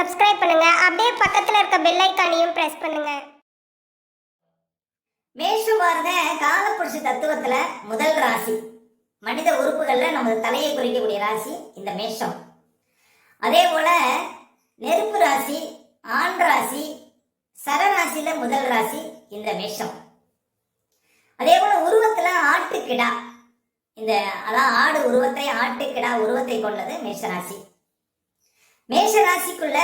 Subscribe பண்ணுங்க. அப்படியே பக்கத்துல இருக்க பெல் ஐகானையும் பிரஸ் பண்ணுங்க. மேஷம் பாருங்க, காலப்புருஷ தத்துவத்துல முதல் ராசி. மனித உறுப்புகள்ல நமது தலையை குறிக்கக்கூடிய ராசி இந்த மேஷம். அதே போல நெருப்பு ராசி, ஆண் ராசி, சரராசியில முதல் ராசி இந்த மேஷம். அதே போல உருவத்துல ஆட்டுக்கிடா, இந்த அதான் ஆடு உருவத்தை, ஆட்டுக்கிடா உருவத்தை கொண்டது மேஷராசி. மேஷ ராசிக்குள்ள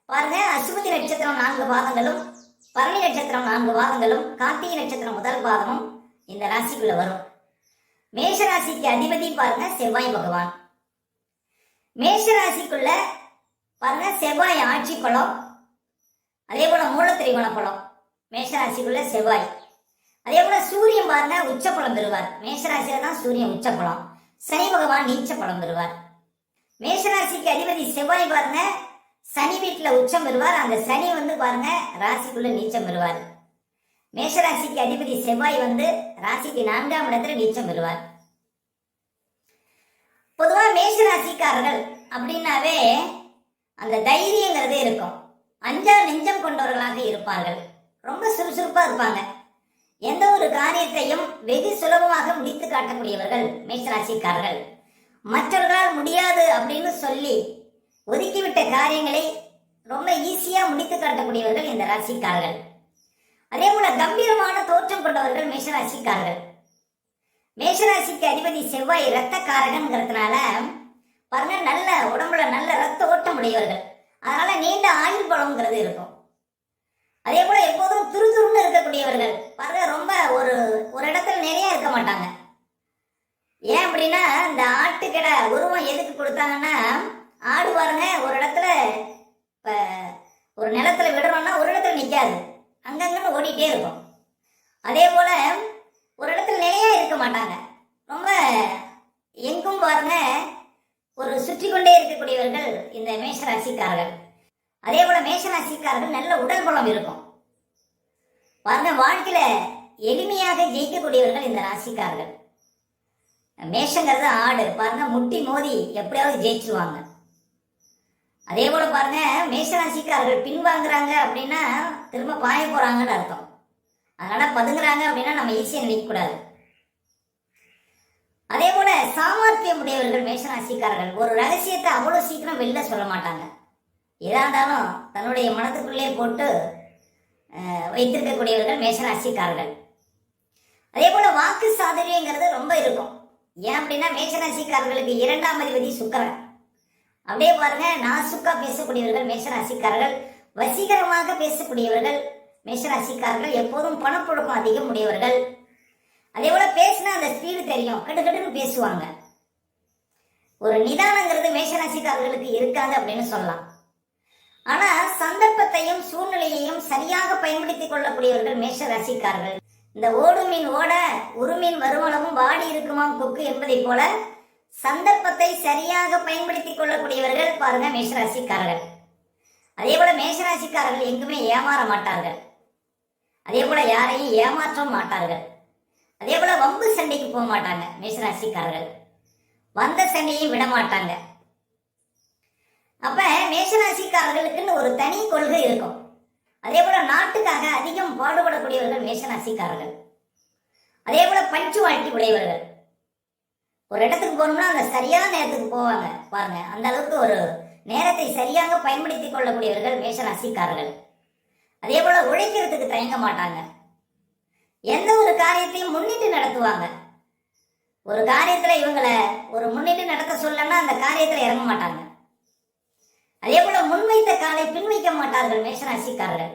பாருங்க, அசுமதி நட்சத்திரம் 4 பாதங்களும், பரணி நட்சத்திரம் 4 பாதங்களும், கார்த்திகை நட்சத்திரம் முதல் பாதமும் இந்த ராசிக்குள்ள வரும். மேஷ ராசிக்கு அதிபதி பாருங்க செவ்வாய் பகவான். மேஷ ராசிக்குள்ள பாருங்க செவ்வாய் ஆட்சி பலம், அதே போல மூலத்திரிகோண பலம் மேஷ ராசிக்குள்ள செவ்வாய். அதே போல சூரியன் பாருங்க உச்ச பலம் பெறுவார். மேஷராசியில தான் சூரியன் உச்ச பலம். சனி பகவான் நீச்ச பலம் பெறுவார். மேஷராசிக்கு அதிபதி செவ்வாய் பாருங்க சனி வீட்டுல உச்சம் பெறுவார். அந்த சனி பாருங்க ராசிக்குள்ள நீச்சம் பெறுவார். மேஷராசிக்கு அதிபதி செவ்வாய் ராசிக்கு 4ஆம் இடத்துல நீச்சம் பெறுவார். பொதுவா மேஷராசிக்காரர்கள் அப்படின்னாவே அந்த தைரியங்கிறதே இருக்கும். அஞ்சா நெஞ்சம் கொண்டவர்களாக இருப்பார்கள். ரொம்ப சுறுசுறுப்பா இருப்பாங்க. எந்த ஒரு காரியத்தையும் வெகு சுலபமாக முடித்து காட்டக்கூடியவர்கள் மேஷராசிக்காரர்கள். மற்றவர்களால் முடியாது அப்படின்னு சொல்லி ஒதுக்கிவிட்ட காரியங்களை ரொம்ப ஈஸியா முடித்து காட்டக்கூடியவர்கள் இந்த ராசிக்காரர்கள். அதே போல கம்பீரமான தோற்றம் கொண்டவர்கள் மேஷராசிக்காரர்கள். மேஷராசிக்கு அதிபதி செவ்வாய் இரத்த காரகங்கிறதுனால பாருங்க நல்ல உடம்புல நல்ல ரத்த ஓட்டம் உடையவர்கள். அதனால நீண்ட ஆயுள் பலம்ங்கிறது இருக்கும். அதே போல எப்போதும் துருதுருன்னு இருக்கக்கூடியவர்கள். பாருங்க ரொம்ப ஒரு இடத்துல நிறைய இருக்க மாட்டாங்க. ஏன் அப்படின்னா இந்த ஆட்டுக்கடை உருவம் எதுக்கு கொடுத்தாங்கன்னா, ஆடு பாருங்க ஒரு இடத்துல ஒரு நிலத்துல விடுறோம்னா ஒரு இடத்துல நிற்காது, அங்கங்கன்னு ஓடிட்டே இருக்கும். அதே போல ஒரு இடத்துல நிலையா இருக்க மாட்டாங்க. ரொம்ப எங்கும் பாருங்க ஒரு சுற்றி கொண்டே இருக்கக்கூடியவர்கள் இந்த மேஷராசிக்காரர்கள். அதே போல மேஷராசிக்காரர்கள் நல்ல உடல் பலம் இருக்கும். பாருங்க வாழ்க்கையில எளிமையாக ஜெயிக்கக்கூடியவர்கள் இந்த ராசிக்காரர்கள். மேஷங்கிறது ஆடு பாருங்க, முட்டி மோதி எப்படியாவது ஜெயிச்சிருவாங்க. அதே போல பாருங்க மேஷராசிக்காரர்கள் பின்வாங்குறாங்க அப்படின்னா திரும்ப பாய போறாங்கன்னு அர்த்தம். அதனால பதுங்குறாங்க அப்படின்னா நம்ம ஈஸியா நினைக்க கூடாது. அதே போல சாமர்த்தியம் உடையவர்கள் மேஷராசிக்காரர்கள். ஒரு ரகசியத்தை அவ்வளவு சீக்கிரம் வெளில சொல்ல மாட்டாங்க. எதா இருந்தாலும் தன்னுடைய மனதுக்குள்ளே போட்டு வைத்திருக்கக்கூடியவர்கள் மேஷராசிக்காரர்கள். அதே போல வாக்கு சாதுரியங்கிறது ரொம்ப இருக்கும். ஏன் அப்படின்னா மேஷராசிக்காரர்களுக்கு 2ஆம் அதிபதி சுக்கிரன். அப்படியே பாருங்க நாசுக்கா பேசக்கூடியவர்கள் மேஷராசிக்காரர்கள். வசீகரமாக பேசக்கூடியவர்கள் மேஷராசிக்காரர்கள். எப்போதும் பணப்புழக்கம் அதிகம் உடையவர்கள். அதே போல பேசினா அந்த ஸ்பீடு தெரியும், கடுகடுன்னு பேசுவாங்க. ஒரு நிதானங்கிறது மேஷராசிக்காரர்களுக்கு இருக்காது அப்படின்னு சொல்லலாம். ஆனா சந்தர்ப்பத்தையும் சூழ்நிலையையும் சரியாக பயன்படுத்திக் கொள்ளக்கூடியவர்கள் மேஷராசிக்காரர்கள். இந்த ஓடு மீன் ஓட உருமீன் வருவனமும் வாடி இருக்குமாம் கொக்கு என்பதை போல சந்தர்ப்பத்தை சரியாக பயன்படுத்திக் கொள்ளக்கூடியவர்கள் பாருங்க மேஷராசிக்காரர்கள். அதே போல மேஷராசிக்காரர்கள் எங்குமே ஏமாற மாட்டார்கள். அதே போல யாரையும் ஏமாற்ற மாட்டார்கள். அதே போல வம்பு சண்டைக்கு போக மாட்டாங்க மேஷராசிக்காரர்கள். வந்த சண்டையும் விட மாட்டாங்க. அப்ப மேஷராசிக்காரர்களுக்குன்னு ஒரு தனி கொள்கை இருக்கும். அதே போல நாட்டுக்காக அதிகம் பாடுபடக்கூடியவர்கள் மேஷராசிக்காரர்கள். அதே போல பஞ்சுவாலிட்டி உடையவர்கள். ஒரு இடத்துக்கு போகணும்னா அந்த சரியான நேரத்துக்கு போவாங்க பாருங்க. அந்த அளவுக்கு ஒரு நேரத்தை சரியாக பயன்படுத்திக் கொள்ளக்கூடியவர்கள் மேஷராசிக்காரர்கள். அதே போல உழைக்கிறதுக்கு தயங்க மாட்டாங்க. எந்த ஒரு காரியத்தையும் முன்னிட்டு நடத்துவாங்க. ஒரு காரியத்துல இவங்களை ஒரு முன்னிட்டு நடத்த சொல்லனா அந்த காரியத்துல இறங்க மாட்டாங்க. அதே போல முன்வைத்த காலை பின்வைக்க மாட்டார்கள் மேஷராசிக்காரர்கள்.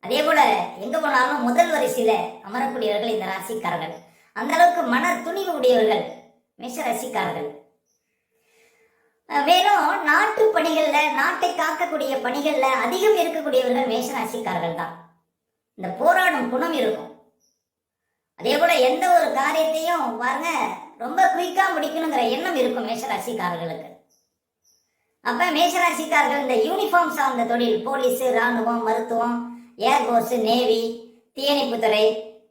அதே போல எங்க போனாலும் முதல் வரிசையில அமரக்கூடியவர்கள் இந்த ராசிக்காரர்கள். அந்த அளவுக்கு மன துணிவு உடையவர்கள் மேஷராசிக்காரர்கள். மேலும் நாட்டு பணிகள்ல, நாட்டை காக்கக்கூடிய பணிகள்ல அதிகம் இருக்கக்கூடியவர்கள் மேஷராசிக்காரர்கள் தான். இந்த போராடும் குணம் இருக்கும். அதே போல எந்த ஒரு காரியத்தையும் பாருங்க ரொம்ப குயிக்கா முடிக்கணுங்கிற எண்ணம் இருக்கும் மேஷராசிக்காரர்களுக்கு. அப்ப மேஷராசிக்காரர்கள் இந்த யூனிஃபார்ம் சார்ந்த தொழில், போலீஸ், ராணுவம், மருத்துவம், ஏர்போர்ஸ், நேவி, தீயணைப்புத்துறை,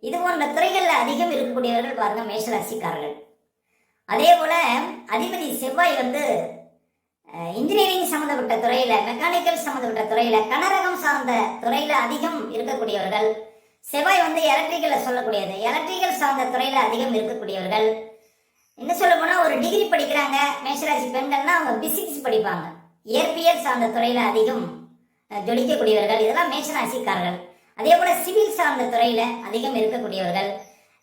இது போன்ற துறைகள்ல அதிகம் இருக்கக்கூடியவர்கள் பாருங்க மேஷராசிக்காரர்கள். அதே போல அதிபதி செவ்வாய் இன்ஜினியரிங் சம்மந்தப்பட்ட துறையில, மெக்கானிக்கல் சம்மந்தப்பட்ட துறையில, கனரகம் சார்ந்த துறையில அதிகம் இருக்கக்கூடியவர்கள். செவ்வாய் வந்து எலக்ட்ரிக்கல்ல சொல்லக்கூடியது, எலக்ட்ரிக்கல் சார்ந்த துறையில அதிகம் இருக்கக்கூடியவர்கள். என்ன சொல்ல போனா ஒரு டிகிரி படிக்கிறாங்க மேஷராசி பெண்கள்னா அவங்க பிசிக்ஸ் படிப்பாங்க. இயற்பியல் சார்ந்த துறையில அதிகம் ஜொலிக்கக்கூடியவர்கள், இதெல்லாம் மேஷராசிக்காரர்கள். அதே போல சிவில் சார்ந்த துறையில அதிகம் இருக்கக்கூடியவர்கள்,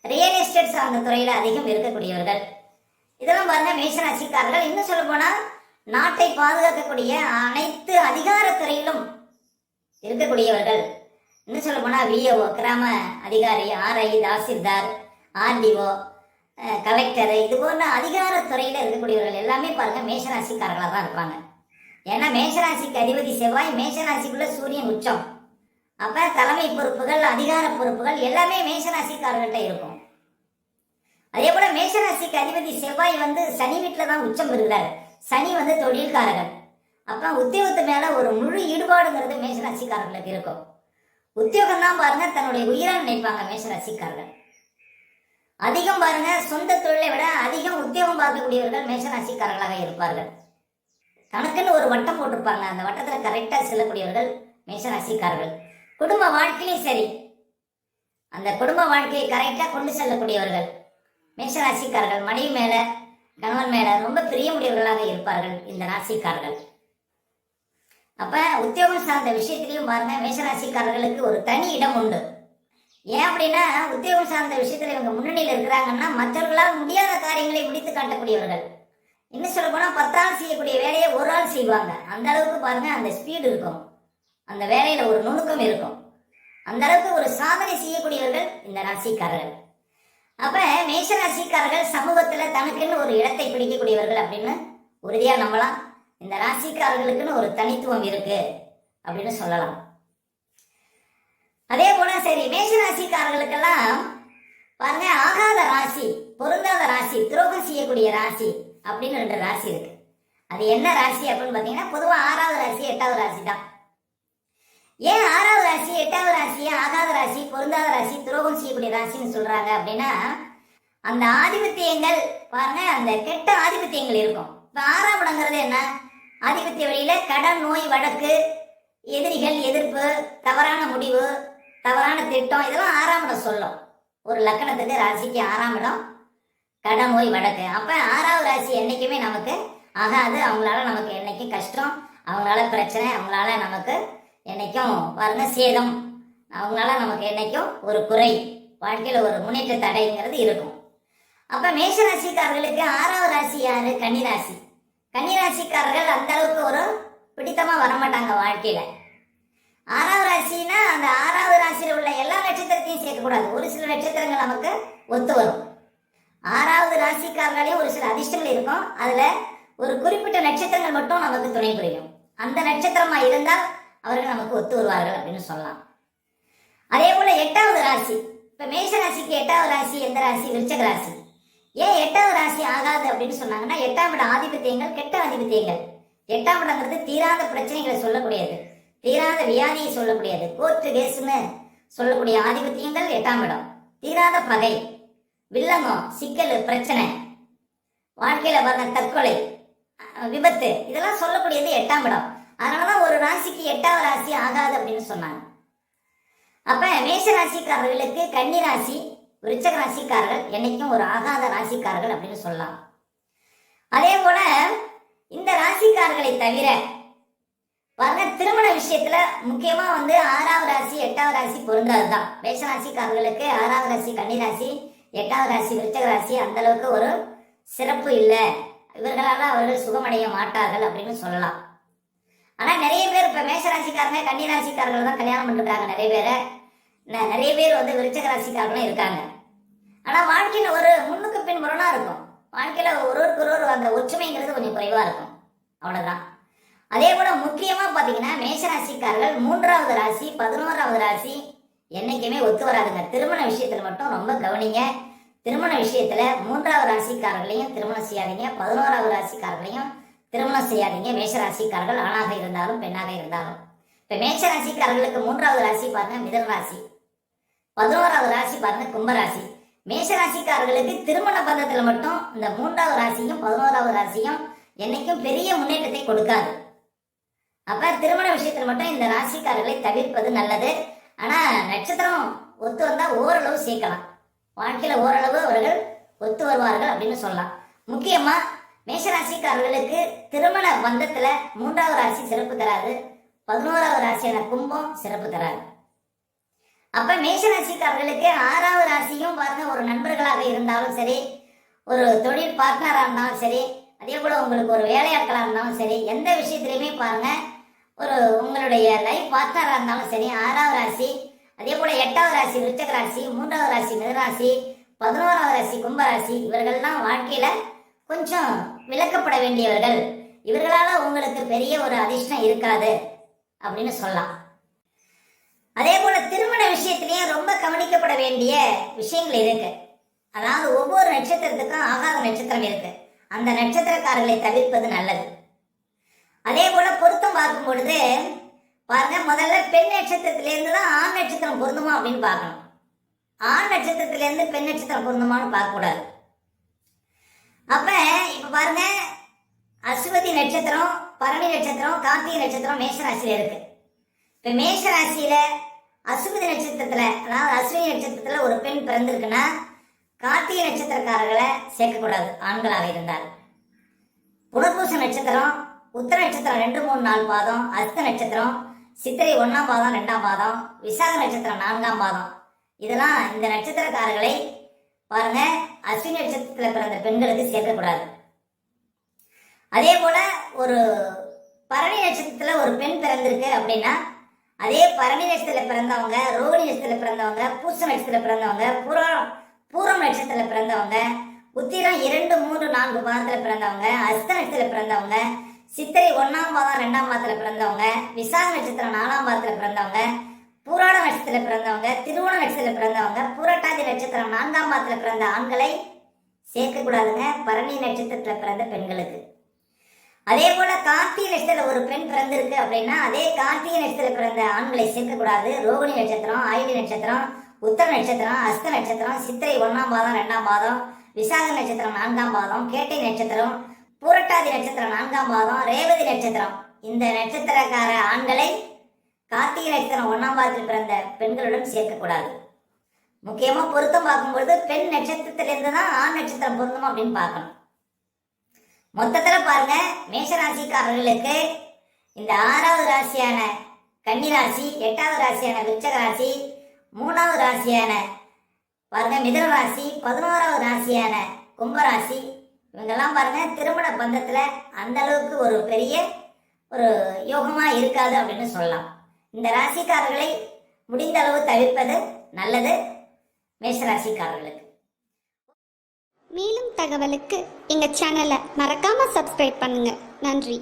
ரியல் எஸ்டேட் சார்ந்த துறையில அதிகம் இருக்கக்கூடியவர்கள், இதெல்லாம் பாருங்க மேஷராசிக்காரர்கள். இன்னும் சொல்ல போனா நாட்டை பாதுகாக்கக்கூடிய அனைத்து அதிகார துறையிலும் இருக்கக்கூடியவர்கள். இன்னும் சொல்ல போனா விஏஓ, கிராம அதிகாரி, ஆர்ஐ, தாசில்தார், ஆர்டிஓ, கலெக்டர், இது போன்ற அதிகார துறையில இருக்கக்கூடியவர்கள் எல்லாமே பாருங்க மேஷராசிக்காரர்களாக தான் இருப்பாங்க. ஏன்னா மேஷராசிக்கு அதிபதி செவ்வாய், மேஷராசிக்குள்ள சூரியன் உச்சம். அப்ப தலைமை பொறுப்புகள், அதிகார பொறுப்புகள் எல்லாமே மேஷராசிக்காரர்கள்ட்ட இருக்கும். அதே போல மேஷராசிக்கு அதிபதி செவ்வாய் வந்து சனி வீட்டில தான் உச்சம் பெறுகிறார். சனி வந்து தொழில்காரர்கள். அப்ப உத்தியோகத்து மேல ஒரு முழு ஈடுபாடுங்கிறது மேஷராசிக்காரர்களுக்கு இருக்கும். உத்தியோகம் தான் பாருங்க தன்னுடைய உயிரா நினைப்பாங்க மேஷராசிக்காரர்கள். அதிகம் பாருங்க சொந்த தொழிலை விட அதிகம் உத்தியோகம் பார்க்கக்கூடியவர்கள் மேஷராசிக்காரர்களாக இருப்பார்கள். தனக்குன்னு ஒரு வட்டம் போட்டிருப்பாங்க, அந்த வட்டத்துல கரெக்டா செல்லக்கூடியவர்கள் மேஷராசிக்காரர்கள். குடும்ப வாழ்க்கையிலும் சரி, அந்த குடும்ப வாழ்க்கையை கரெக்டா கொண்டு செல்லக்கூடியவர்கள் மேஷராசிக்காரர்கள். மனைவி மேல, கணவன் மேல ரொம்ப பிரியமுடையவர்களாக இருப்பார்கள் இந்த ராசிக்காரர்கள். அப்ப உத்தியோகம் சார்ந்த விஷயத்திலையும் பாருங்க மேஷராசிக்காரர்களுக்கு ஒரு தனி இடம் உண்டு. ஏன் அப்படின்னா உத்தியோகம் சார்ந்த விஷயத்துல இவங்க முன்னணியில் இருக்கிறாங்கன்னா மற்றவர்களால் முடியாத காரியங்களை முடித்து காட்டக்கூடியவர்கள். இன்னும் சொல்ல போனா 10 ஆள் செய்யக்கூடிய வேலையை ஒரு ஆள் செய்வாங்க. அந்த அளவுக்கு பாருங்க அந்த ஸ்பீடு இருக்கும், அந்த வேலையில ஒரு நுணுக்கம் இருக்கும். அந்த அளவுக்கு ஒரு சாதனை செய்யக்கூடியவர்கள் இந்த ராசிக்காரர்கள். அப்ப மேஷ ராசிக்காரர்கள் சமூகத்துல தனக்குன்னு ஒரு இடத்தை பிடிக்கக்கூடியவர்கள் அப்படின்னு உறுதியா நம்பலாம். இந்த ராசிக்காரர்களுக்குன்னு ஒரு தனித்துவம் இருக்கு அப்படின்னு சொல்லலாம். அதே போல சரி, மேஷ ராசிக்காரர்களுக்கெல்லாம் பாருங்க ஆகாத ராசி, பொருந்தாத ராசி, துரோகம் செய்யக்கூடிய ராசி அப்படின்னு 2 ராசி இருக்கு. அது என்ன ராசி அப்படின்னு பாத்தீங்கன்னா பொதுவா 6வது ராசி 8வது ராசி தான். ஏன் 6வது ராசி 8வது ராசி ஆகாத ராசி, பொருந்தாத ராசி, துரோகம் செய்யக்கூடிய ராசின்னு சொல்றாங்க அப்படின்னா அந்த ஆதிபத்தியங்கள் பாருங்க, அந்த கெட்ட ஆதிபத்தியங்கள் இருக்கும். இப்ப 6ஆம் இடங்கிறது என்ன? ஆதிபத்திய வழியில கடன், நோய், வழக்கு, எதிரிகள், எதிர்ப்பு, தவறான முடிவு, தவறான திட்டம், இதெல்லாம் 6ஆம் இடம் சொல்லும். ஒரு லக்கணத்துக்கு ராசிக்கு 6ஆம் இடம் கடன், நோய், வழக்கு. அப்ப 6வது ராசி என்னைக்குமே நமக்கு ஆகாது. அவங்களால நமக்கு என்னைக்கும் கஷ்டம், அவங்களால பிரச்சனை, அவங்களால நமக்கு என்னைக்கும் பாருங்க சேதம், அவங்களால நமக்கு என்னைக்கும் ஒரு குறை, வாழ்க்கையில ஒரு முன்னேற்ற தடைங்கிறது இருக்கும். அப்ப மேஷ ராசிக்காரர்களுக்கு 6வது ராசி யாரு? கன்னிராசி. கன்னிராசிக்காரர்கள் அந்த அளவுக்கு ஒரு பிடித்தமா வரமாட்டாங்க வாழ்க்கையில. 6வது ராசினா அந்த 6வது ராசியில உள்ள எல்லா நட்சத்திரத்தையும் சேர்க்கக்கூடாது. ஒரு சில நட்சத்திரங்கள் நமக்கு ஒத்து வரும். 6வது ராசிக்காரர்களையும் ஒரு சில அதிர்ஷ்டங்கள் இருக்கும். அதுல ஒரு குறிப்பிட்ட நட்சத்திரங்கள் மட்டும் நமக்கு துணை புரியும். அந்த நட்சத்திரமா இருந்தால் அவர்கள் நமக்கு ஒத்து வருவார்கள் அப்படின்னு சொல்லலாம். அதே போல 8வது ராசி, இப்ப மேஷ ராசிக்கு 8வது ராசி எந்த ராசி? விருச்சக ராசி. ஏன் 8வது ராசி ஆகாது அப்படின்னு சொன்னாங்கன்னா 8ஆம் இட ஆதிபத்தியங்கள் கெட்ட ஆதிபத்தியங்கள். 8ஆம் இடங்கிறது தீராத பிரச்சனைகளை சொல்லக்கூடியது, தீராத வியாதியை சொல்லக்கூடியது, கோர்ட்டு கேஸ்ன்னு சொல்லக்கூடிய ஆதிபத்தியங்கள் 8ஆம் இடம். தீராத பகை, வில்லங்கம், சிக்கல், பிரச்சனை, வாழ்க்கையில பாருங்க தற்கொலை, விபத்து, இதெல்லாம் சொல்லக்கூடியது 8ஆம் இடம். அதனாலதான் ஒரு ராசிக்கு 8வது ராசி ஆகாது அப்படின்னு சொன்னாங்க. அப்ப மேஷ ராசிக்காரர்களுக்கு கன்னி ராசி, விருச்சக ராசிக்காரர்கள் என்னைக்கும் ஒரு ஆகாத ராசிக்காரர்கள் அப்படின்னு சொல்லலாம். அதே போல இந்த ராசிக்காரர்களை தவிர பாருங்க திருமண விஷயத்துல முக்கியமா 6வது ராசி 8வது ராசி பொருந்தாதுதான். மேஷ ராசிக்காரர்களுக்கு 6வது ராசி கன்னி ராசி, 8வது ராசி விருச்சக ராசி அந்த அளவுக்கு ஒரு சிறப்பு இல்லை, இவர்களால அவர்கள் சுகமடைய மாட்டார்கள் அப்படின்னு சொல்லலாம். ஆனா நிறைய பேர் இப்ப மேஷ ராசிக்காரங்க கன்னி ராசிக்காரர்கள் தான் கல்யாணம் பண்ணிருக்காங்க. நிறைய பேர் விருச்சக ராசிக்காரர்களும் இருக்காங்க. ஆனா வாழ்க்கையில ஒரு முன்னுக்கு பின் முரணா இருக்கும். வாழ்க்கையில ஒருவருக்கு ஒரு அந்த ஒற்றுமைங்கிறது கொஞ்சம் குறைவா இருக்கும், அவ்வளவுதான். அதே போல முக்கியமா பாத்தீங்கன்னா மேஷ ராசிக்காரர்கள் 3வது ராசி 11வது ராசி என்னைக்குமே ஒத்து வராதுங்க. திருமண விஷயத்துல மட்டும் ரொம்ப கவனிங்க. திருமண விஷயத்துல 3வது ராசிக்காரர்களையும் திருமணம் செய்யாதீங்க, 11வது ராசிக்காரர்களையும் திருமணம் செய்யாதீங்க. மேஷ ராசிக்காரர்கள் ஆணாக இருந்தாலும் பெண்ணாக இருந்தாலும். இப்ப மேஷ ராசிக்காரர்களுக்கு 3வது ராசி பாருங்க மிதன ராசி, 11வது ராசி பாருங்க கும்பராசி. மேஷ ராசிக்காரர்களுக்கு திருமண பந்தத்துல மட்டும் இந்த 3வது ராசியும் 11வது ராசியும் என்னைக்கும் பெரிய முன்னேற்றத்தை கொடுக்காது. அப்ப திருமண விஷயத்துல மட்டும் இந்த ராசிக்காரர்களை தவிர்ப்பது நல்லது. ஆனா நட்சத்திரம் ஒத்து வந்தா ஓரளவு சேர்க்கலாம், வாழ்க்கையில ஓரளவு அவர்கள் ஒத்து வருவார்கள் அப்படின்னு சொல்லலாம். முக்கியமா மேஷராசிக்காரர்களுக்கு திருமண பந்தத்துல 3வது ராசி சிறப்பு தராது, 11வது ராசியான கும்பம் சிறப்பு தராது. அப்ப மேஷராசிக்காரர்களுக்கு 6வது ராசியும் பாருங்க, ஒரு நண்பர்களாக இருந்தாலும் சரி, ஒரு தொழில் பார்ட்னராக இருந்தாலும் சரி, அதே போல உங்களுக்கு ஒரு வேலையாட்களாக இருந்தாலும் சரி, எந்த விஷயத்திலையுமே பாருங்க, ஒரு உங்களுடைய லைஃப் பார்ட்னராக இருந்தாலும் சரி, 6வது ராசி, அதே போல 8வது ராசி விருச்சக ராசி, 3வது ராசி மிதுராசி, 11வது ராசி கும்பராசி, இவர்கள்லாம் வாழ்க்கையில கொஞ்சம் விலக்கப்பட வேண்டியவர்கள். இவர்களால உங்களுக்கு பெரிய ஒரு அதிர்ஷ்டம் இருக்காது அப்படின்னு சொல்லலாம். அதே போல திருமண விஷயத்திலேயே ரொம்ப கவனிக்கப்பட வேண்டிய விஷயங்கள் இருக்கு. அதாவது ஒவ்வொரு நட்சத்திரத்துக்கும் ஆகாத நட்சத்திரம் இருக்கு, அந்த நட்சத்திரக்காரர்களை தவிர்ப்பது நல்லது. அதே போல பொருத்தம் பார்க்கும் பொழுது பாருங்க, முதல்ல பெண் நட்சத்திரத்திலிருந்து தான் ஆண் நட்சத்திரம் பொருந்துமா அப்படின்னு பார்க்கணும். ஆண் நட்சத்திரத்திலிருந்து பெண் நட்சத்திரம் பொருந்துமான்னு பார்க்க கூடாது. அப்ப இப்ப பாருங்க, அஸ்வதி நட்சத்திரம், பரணி நட்சத்திரம், கார்த்திகை நட்சத்திரம் மேஷராசியில இருக்கு. இப்ப மேஷராசியில அஸ்வதி நட்சத்திரத்துல, அதாவது அஸ்வினி நட்சத்திரத்துல ஒரு பெண் பிறந்திருக்குன்னா கார்த்திகை நட்சத்திரக்காரர்களை சேர்க்கக்கூடாது ஆண்களாக இருந்தால். புனர்பூச நட்சத்திரம், உத்தர நட்சத்திரம் 2, 3, 4 பாதம், அஸ்த நட்சத்திரம், சித்திரை 1ஆம் பாதம் 2ஆம் பாதம், விசாக நட்சத்திரம் 4ஆம் பாதம், இதெல்லாம் இந்த நட்சத்திரக்காரர்களை பாருங்க அஸ்வினி நட்சத்திரத்துல பிறந்த பெண்களுக்கு சேர்க்கக்கூடாது. அதே போல ஒரு பரணி நட்சத்திரத்துல ஒரு பெண் பிறந்திருக்கு அப்படின்னா, அதே பரணி நட்சத்திரத்துல பிறந்தவங்க, ரோகிணி நட்சத்திரத்துல பிறந்தவங்க, பூச நட்சத்திரத்துல பிறந்தவங்க, பூரம் நட்சத்திரத்துல பிறந்தவங்க, உத்திரம் 2, 3, 4 பாதத்துல பிறந்தவங்க, அஸ்த நட்சத்திரத்துல பிறந்தவங்க, சித்திரை 1ஆம் பாதம் 2ஆம் பாதத்துல பிறந்தவங்க, விசாக நட்சத்திரம் 4ஆம் பாதத்துல பிறந்தவங்க, பூராட நட்சத்திரத்துல பிறந்தவங்க, திருவோண நட்சத்திரத்துல பிறந்தவங்க, பூரட்டாதி நட்சத்திரம் 4ஆம் பாதத்துல பிறந்த ஆண்களை சேர்க்க கூடாதுங்க பரணி நட்சத்திரத்துல பிறந்த பெண்களுக்கு. அதே போல கார்த்திகை நட்சத்திரத்துல ஒரு பெண் பிறந்திருக்கு அப்படின்னா, அதே கார்த்திகை நட்சத்திரத்துல பிறந்த ஆண்களை சேர்க்கக்கூடாது. ரோகிணி நட்சத்திரம், ஆயிலி நட்சத்திரம், உத்தர நட்சத்திரம், அஸ்த நட்சத்திரம், சித்திரை 1ஆம் பாதம் 2ஆம் பாதம், விசாக நட்சத்திரம் 4ஆம் பாதம், கேட்டை நட்சத்திரம், பூரட்டாதி நட்சத்திரம் 4ஆம் பாதம், ரேவதி நட்சத்திரம், இந்த நட்சத்திரக்கார ஆண்களை கார்த்திகை நட்சத்திரம் 1ஆம் பாதத்தில் பிறந்த பெண்களுடன் சேர்க்கக்கூடாது. முக்கியமா பொருத்தம் பார்க்கும்போது பெண் நட்சத்திரத்திலிருந்து தான் ஆண் நட்சத்திரம் பொருந்தும் அப்படின்னு பார்க்கணும். மொத்தத்துல பாருங்க, மேஷராசிக்காரர்களுக்கு இந்த 6வது ராசியான கன்னிராசி, 8வது ராசியான விருச்சக ராசி, 3வது ராசியான பாருங்க மிதுன ராசி, 11வது ராசியான கும்பராசி, இவங்கெல்லாம் பாருங்க திருமண பந்தத்துல அந்த அளவுக்கு ஒரு பெரிய ஒரு யோகமா இருக்காது அப்படின்னு சொல்லலாம். இந்த ராசிக்காரர்களை முடிந்த அளவு தவிர்ப்பது நல்லது மேஷராசிக்காரர்களுக்கு. மேலும் தகவலுக்கு எங்க சேனலை மறக்காம சப்ஸ்கிரைப் பண்ணுங்க. நன்றி.